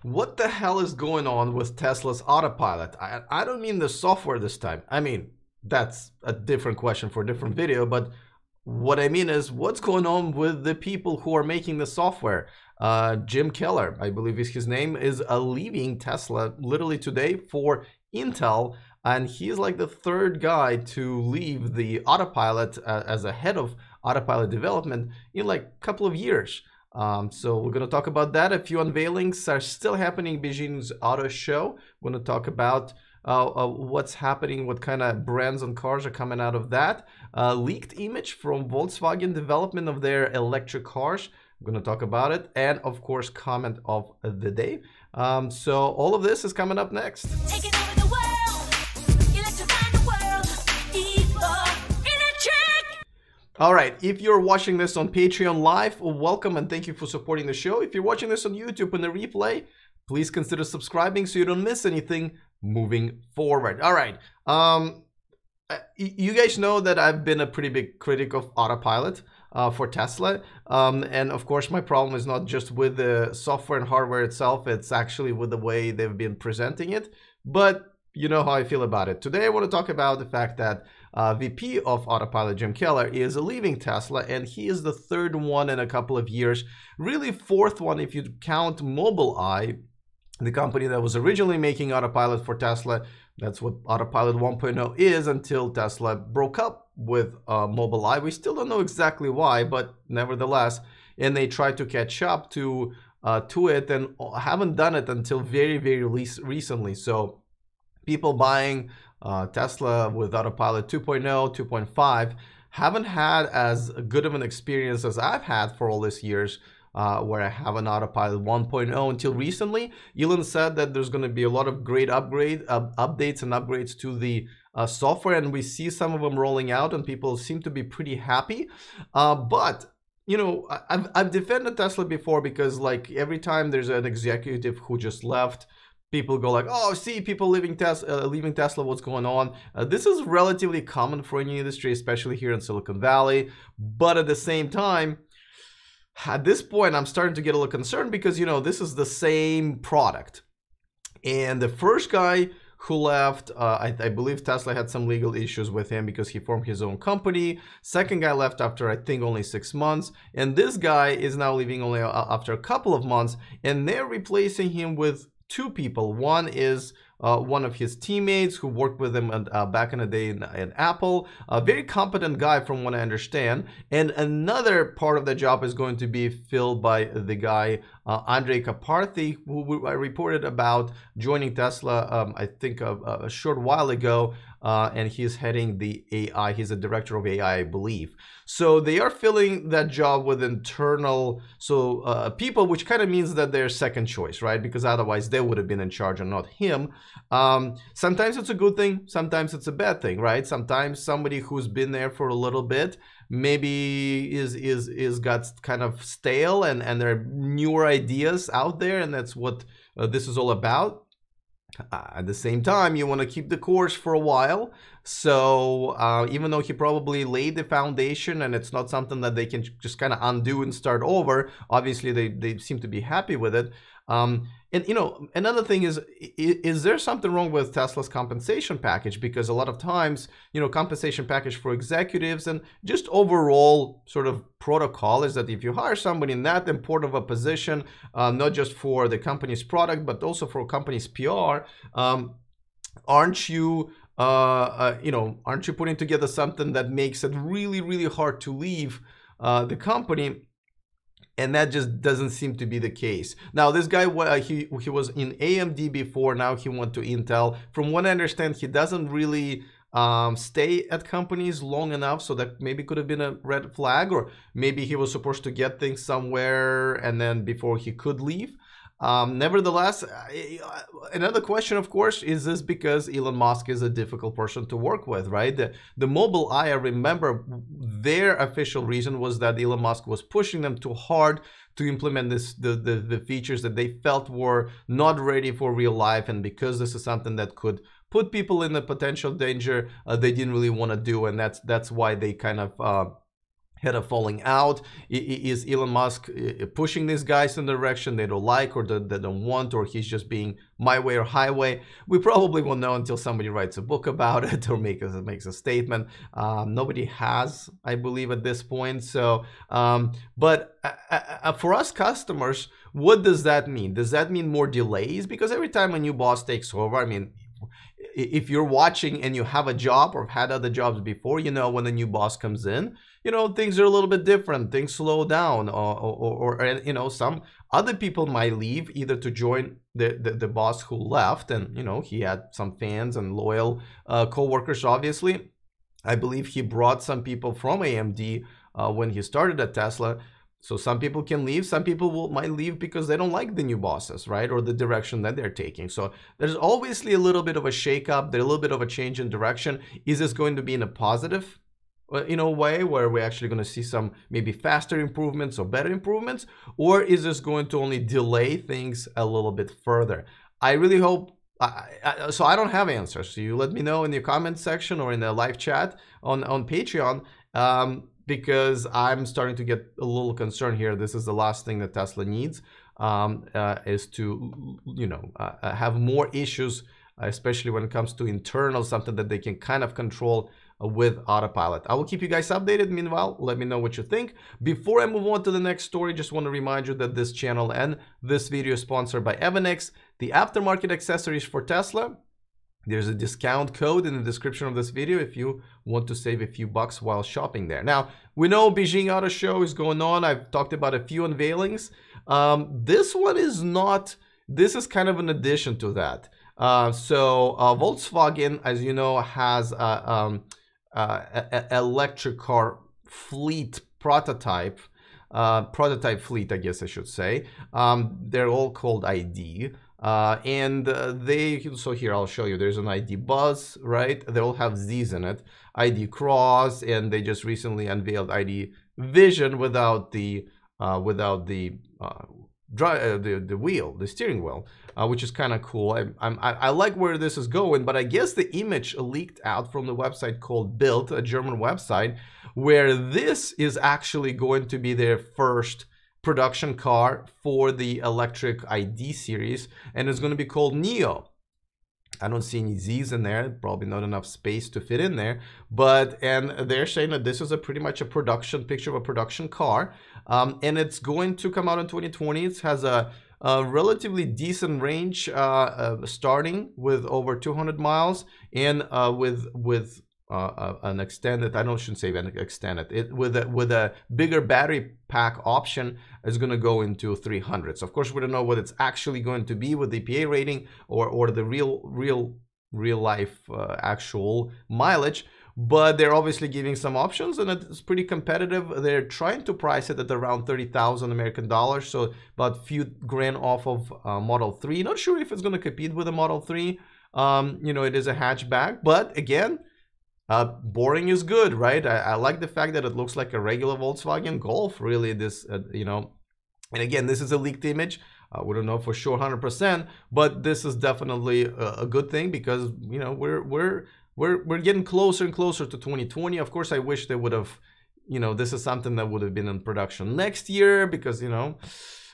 What the hell is going on with Tesla's Autopilot? I don't mean the software this time. I mean, that's a different question for a different video, but what I mean is what's going on with the people who are making the software. Jim Keller, I believe is his name, is leaving Tesla literally today for Intel, and he's like the third guy to leave the Autopilot as a head of Autopilot development in like a couple of years. So we're going to talk about that. A few unveilings are still happening. Beijing's auto show. We're going to talk about what's happening, what kind of brands and cars are coming out of that. Leaked image from Volkswagen development of their electric cars. We're going to talk about it. And of course, comment of the day. So all of this is coming up next. Taking over the world, electrifying the world, electric. All right, if you're watching this on Patreon Live, welcome and thank you for supporting the show. If you're watching this on YouTube in the replay, please consider subscribing so you don't miss anything moving forward. All right, you guys know that I've been a pretty big critic of Autopilot for Tesla. And of course, my problem is not just with the software and hardware itself, it's actually with the way they've been presenting it. But you know how I feel about it. Today, I want to talk about the fact that VP of Autopilot, Jim Keller, is leaving Tesla, and he is the third one in a couple of years, really fourth one if you count Mobileye, the company that was originally making Autopilot for Tesla. That's what Autopilot 1.0 is until Tesla broke up with Mobileye. We still don't know exactly why, but nevertheless, and they tried to catch up to it and haven't done it until very, very recently. So people buying Tesla with Autopilot 2.0, 2.5 haven't had as good of an experience as I've had for all these years, where I have an Autopilot 1.0 until recently. Elon said that there's going to be a lot of great updates and upgrades to the software, and we see some of them rolling out, and people seem to be pretty happy. But you know, I've defended Tesla before because like every time there's an executive who just left, people go like, oh, see, people leaving Tesla, what's going on? This is relatively common for any industry, especially here in Silicon Valley. But at the same time, at this point, I'm starting to get a little concerned because, you know, this is the same product. And the first guy who left, I believe Tesla had some legal issues with him because he formed his own company. Second guy left after, I think, only 6 months. And this guy is now leaving only after a couple of months. And they're replacing him with two people. One is one of his teammates who worked with him back in the day in Apple, a very competent guy from what I understand. And another part of the job is going to be filled by the guy, Andrej Karpathy, who I reported about joining Tesla, I think a short while ago. And he's heading the AI. He's a director of AI, I believe. So they are filling that job with internal people, which kind of means that they're second choice, right? Because otherwise they would have been in charge and not him. Sometimes it's a good thing. Sometimes it's a bad thing, right? Sometimes somebody who's been there for a little bit maybe is got kind of stale and there are newer ideas out there, and that's what this is all about. At the same time, you want to keep the course for a while. So even though he probably laid the foundation and it's not something that they can just kind of undo and start over, obviously they seem to be happy with it. And you know, another thing is there something wrong with Tesla's compensation package? Because a lot of times, you know, compensation package for executives and just overall sort of protocol is that if you hire somebody in that important of a position, not just for the company's product, but also for company's PR, aren't you putting together something that makes it really, really hard to leave the company? And that just doesn't seem to be the case. Now, this guy, he was in AMD before. Now he went to Intel. From what I understand, he doesn't really stay at companies long enough, so that maybe could have been a red flag, or maybe he was supposed to get things somewhere and then before he could leave. Nevertheless, another question, of course, is this because Elon Musk is a difficult person to work with, right? The Mobileye, I remember their official reason was that Elon Musk was pushing them too hard to implement the features that they felt were not ready for real life. And because this is something that could put people in a potential danger, they didn't really want to do. And that's why they kind of had a falling out. Is Elon Musk pushing these guys in the direction they don't like or that they don't want, or he's just being my way or highway? We probably won't know until somebody writes a book about it or makes a statement. Nobody has, I believe, at this point. So, but for us customers, what does that mean? Does that mean more delays? Because every time a new boss takes over, I mean, if you're watching and you have a job or had other jobs before, you know, when a new boss comes in, you know, things are a little bit different. Things slow down, or you know, some other people might leave either to join the boss who left, and you know, he had some fans and loyal co-workers. Obviously, I believe he brought some people from AMD when he started at Tesla. So some people can leave, some people might leave because they don't like the new bosses, right? Or the direction that they're taking. So there's obviously a little bit of a shakeup, there's a little bit of a change in direction. Is this going to be in a positive, you know, way where we're actually going to see some maybe faster improvements or better improvements? Or is this going to only delay things a little bit further? I really hope, so I don't have answers. So you let me know in the comment section or in the live chat on Patreon. Because I'm starting to get a little concerned here. This is the last thing that Tesla needs, is to, you know, have more issues, especially when it comes to internal, something that they can kind of control with Autopilot. I will keep you guys updated. Meanwhile, let me know what you think. Before I move on to the next story, just want to remind you that this channel and this video is sponsored by Evanix, the aftermarket accessories for Tesla. There's a discount code in the description of this video if you want to save a few bucks while shopping there. Now, we know Beijing Auto Show is going on. I've talked about a few unveilings. This one is not, this is kind of an addition to that. Volkswagen, as you know, has an electric car fleet prototype fleet, I guess I should say. They're all called ID. So here I'll show you, there's an ID Buzz, right? They all have Z's in it, ID Cross, and they just recently unveiled ID Vision without the wheel, the steering wheel, which is kind of cool. I like where this is going, but I guess the image leaked out from the website called Bild, a German website, where this is actually going to be their first production car for the electric ID series, and it's going to be called Neo. I don't see any Z's in there, probably not enough space to fit in there, and they're saying that this is pretty much a production picture of a production car, and it's going to come out in 2020. It has a relatively decent range, starting with over 200 miles, and with an extended, shouldn't say extended, with a bigger battery pack option is going to go into 300. So of course we don't know what it's actually going to be with the EPA rating or the real life actual mileage, but they're obviously giving some options, and it's pretty competitive. They're trying to price it at around 30,000 American dollars, so about a few grand off of Model 3. Not sure if it's going to compete with the Model 3. You know, it is a hatchback, but again, boring is good, right? I like the fact that it looks like a regular Volkswagen Golf, really. This, you know, and again, this is a leaked image. We don't know for sure 100%, but this is definitely a good thing, because you know we're getting closer and closer to 2020. Of course, I wish they would have, you know, this is something that would have been in production next year, because you know,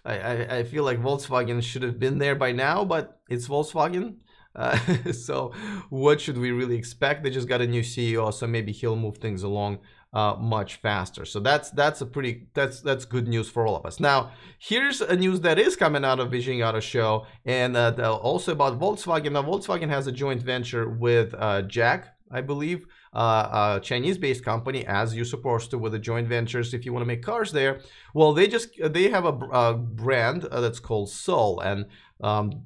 I feel like Volkswagen should have been there by now, but it's Volkswagen. So what should we really expect? They just got a new CEO, so maybe he'll move things along much faster. So that's good news for all of us. Now, here's a news that is coming out of Beijing Auto Show, and also about Volkswagen. Now, Volkswagen has a joint venture with Jack, I believe, a Chinese-based company, as you're supposed to with the joint ventures if you want to make cars there. Well, they have a brand that's called Soul, and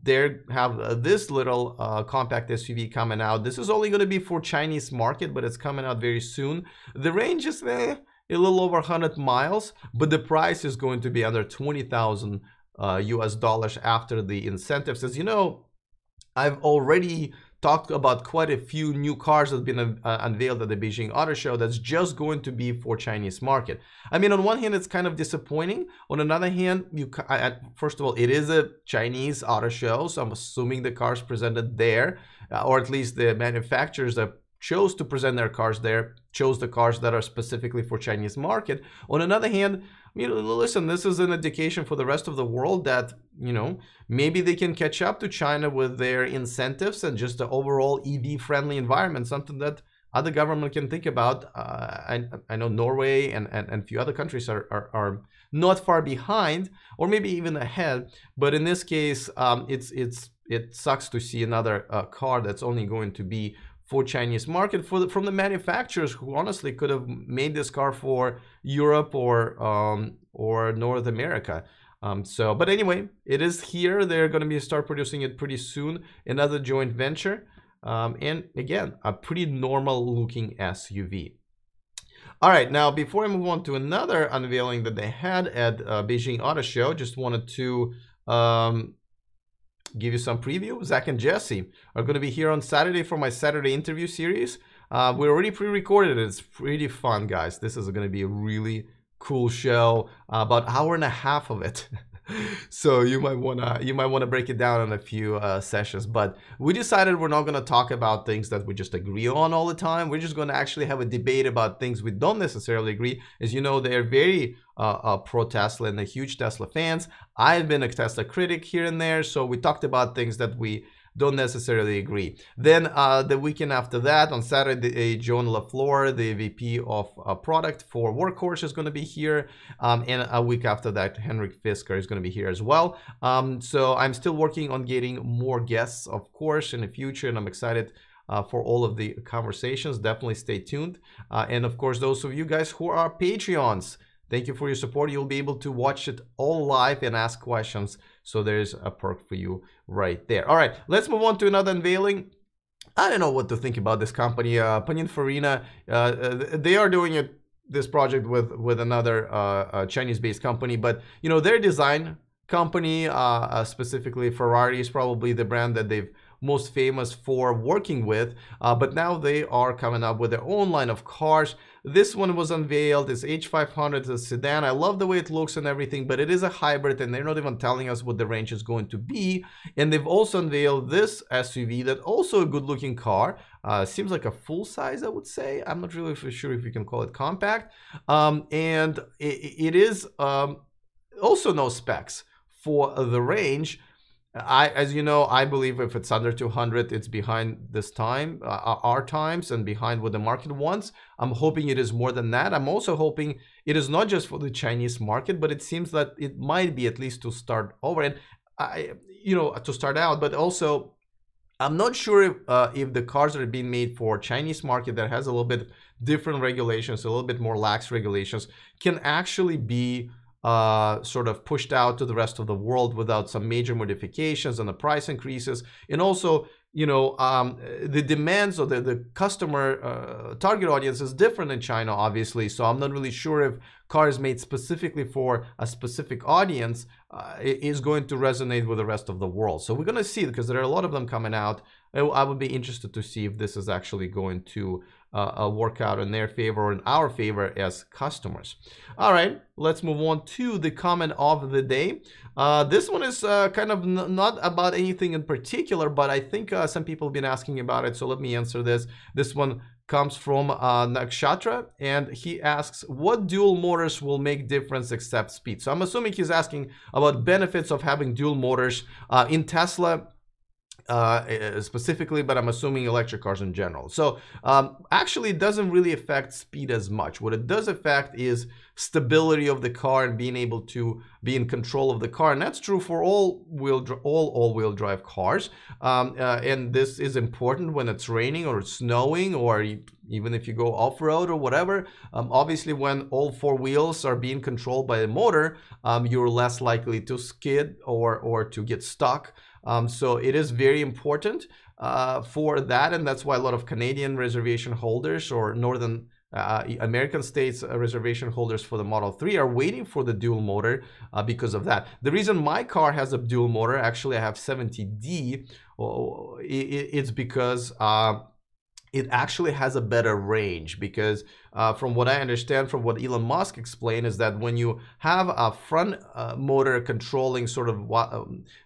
they have this little compact SUV coming out. This is only going to be for Chinese market, but it's coming out very soon. The range is a little over 100 miles, but the price is going to be under 20,000 US dollars after the incentives. As you know, I've already talked about quite a few new cars that have been unveiled at the Beijing Auto Show that's just going to be for Chinese market. I mean, on one hand, it's kind of disappointing. On another hand, first of all, it is a Chinese auto show, so I'm assuming the cars presented there, or at least the manufacturers are chose to present their cars there, chose the cars that are specifically for Chinese market. On another hand, listen, this is an indication for the rest of the world that, maybe they can catch up to China with their incentives and just the overall EV friendly environment, something that other government can think about. I know Norway and a few other countries are not far behind, or maybe even ahead. But in this case, it sucks to see another car that's only going to be for Chinese market from the manufacturers who honestly could have made this car for Europe or North America. But anyway, it is here. They're going to start producing it pretty soon. Another joint venture. And again, a pretty normal looking SUV. All right, now before I move on to another unveiling that they had at Beijing Auto Show, just wanted to give you some preview. Zach and Jesse are going to be here on Saturday for my Saturday interview series. We already pre-recorded it. It's pretty fun, guys. This is going to be a really cool show, about an hour and a half of it. So you might wanna break it down in a few sessions. But we decided we're not gonna talk about things that we just agree on all the time. We're just gonna actually have a debate about things we don't necessarily agree. As you know, they're very pro Tesla and they're huge Tesla fans. I've been a Tesla critic here and there, so we talked about things that we don't necessarily agree. Then the weekend after that, on Saturday, Joan LaFleur, the VP of product for Workhorse, is going to be here. And a week after that, Henrik Fisker is going to be here as well. So I'm still working on getting more guests, of course, in the future, and I'm excited for all of the conversations. Definitely stay tuned. And of course, those of you guys who are Patreons, thank you for your support. You'll be able to watch it all live and ask questions. So there's a perk for you right there. All right, let's move on to another unveiling. I don't know what to think about this company, Pininfarina. They are doing this project with another Chinese-based company, but their design company, specifically Ferrari, is probably the brand that they've most famous for working with, but now they are coming up with their own line of cars. This one was unveiled. It's H500, it's a sedan. I love the way it looks and everything, but it is a hybrid and they're not even telling us what the range is going to be. And they've also unveiled this SUV that also a good looking car. Seems like a full size, I would say. I'm not really sure if you can call it compact. And it is also no specs for the range. As you know, I believe if it's under 200, it's behind this time, our times, and behind what the market wants. I'm hoping it is more than that. I'm also hoping it is not just for the Chinese market, but it seems that it might be, at least to start over and to start out. But also, I'm not sure if the cars that are being made for Chinese market that has a little bit different regulations, a little bit more lax regulations, can actually be sort of pushed out to the rest of the world without some major modifications and the price increases. And also, the demands of the customer target audience is different in China, obviously. So I'm not really sure if cars made specifically for a specific audience is going to resonate with the rest of the world. So we're going to see, because there are a lot of them coming out. I would be interested to see if this is actually going to work out in their favor or in our favor as customers. All right, let's move on to the comment of the day. This one is kind of not about anything in particular, but I think some people have been asking about it, so let me answer this. This one comes from Nakshatra, and he asks, what dual motors will make difference except speed? So I'm assuming he's asking about benefits of having dual motors in Tesla specifically, but I'm assuming electric cars in general. So actually it doesn't really affect speed as much. What it does affect is stability of the car and being able to be in control of the car, and that's true for all all-wheel drive cars. And this is important when it's raining or it's snowing, or even if you go off-road or whatever. Obviously, when all four wheels are being controlled by the motor, you're less likely to skid or to get stuck. So it is very important for that, and that's why a lot of Canadian reservation holders or Northern American states reservation holders for the Model 3 are waiting for the dual motor because of that. The reason my car has a dual motor, actually I have 70D, it's because it actually has a better range, because from what I understand, from what Elon Musk explained, is that when you have a front motor controlling sort of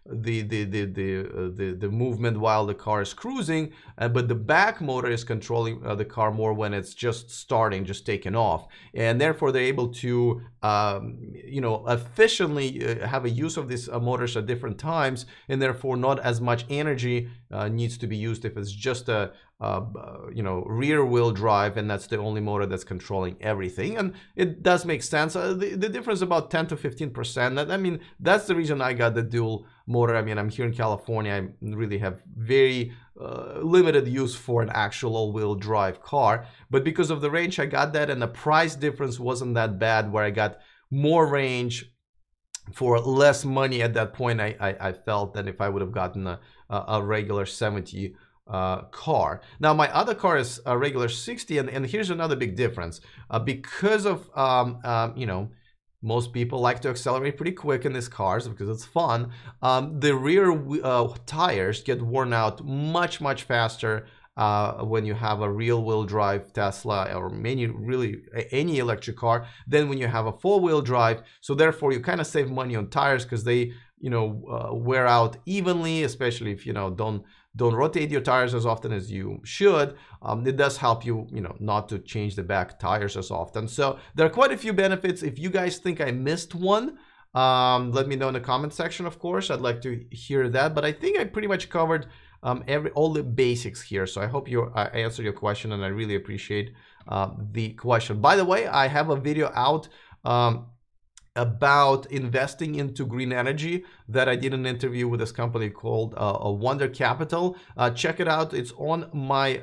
the movement while the car is cruising, but the back motor is controlling the car more when it's just starting, just taking off, and therefore they're able to efficiently have a use of these motors at different times, and therefore not as much energy needs to be used if it's just a rear wheel drive and that's the only motor that's controlling everything. And it does make sense. The difference is about 10 to 15%. I mean, that's the reason I got the dual motor. I mean, I'm here in California. I really have very limited use for an actual all-wheel drive car, but because of the range I got that, and the price difference wasn't that bad, where I got more range for less money at that point, I felt, than if I would have gotten a regular 70 car. Now my other car is a regular 60, and here's another big difference. Because of most people like to accelerate pretty quick in these cars because it's fun. The rear tires get worn out much faster when you have a real-wheel drive Tesla, or any electric car, than when you have a four-wheel drive. So therefore you kind of save money on tires because they wear out evenly, especially if don't rotate your tires as often as you should. It does help you, not to change the back tires as often. So there are quite a few benefits. If you guys think I missed one, let me know in the comment section, of course. I'd like to hear that. But I think I pretty much covered all the basics here. So I hope I answered your question, and I really appreciate the question. By the way, I have a video out about investing into green energy that I did an interview with this company called Wonder Capital. Check it out. It's on my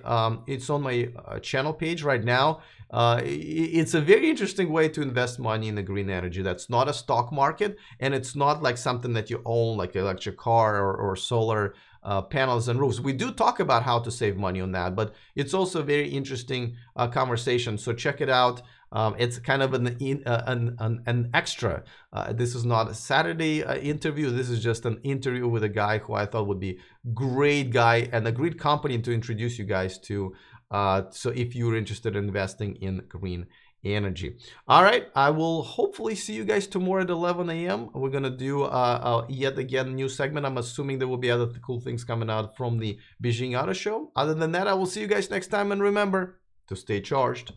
channel page right now. It's a very interesting way to invest money in the green energy. That's not a stock market, and it's not like something that you own, like an electric car or solar panels and roofs. We do talk about how to save money on that, but it's also a very interesting conversation. So check it out. It's kind of an extra. This is not a Saturday interview. This is just an interview with a guy who I thought would be great guy and a great company to introduce you guys to. So if you're interested in investing in green energy. All right, I will hopefully see you guys tomorrow at 11 a.m. We're gonna do yet again new segment. I'm assuming there will be other cool things coming out from the Beijing Auto Show. Other than that, I will see you guys next time, and remember to stay charged.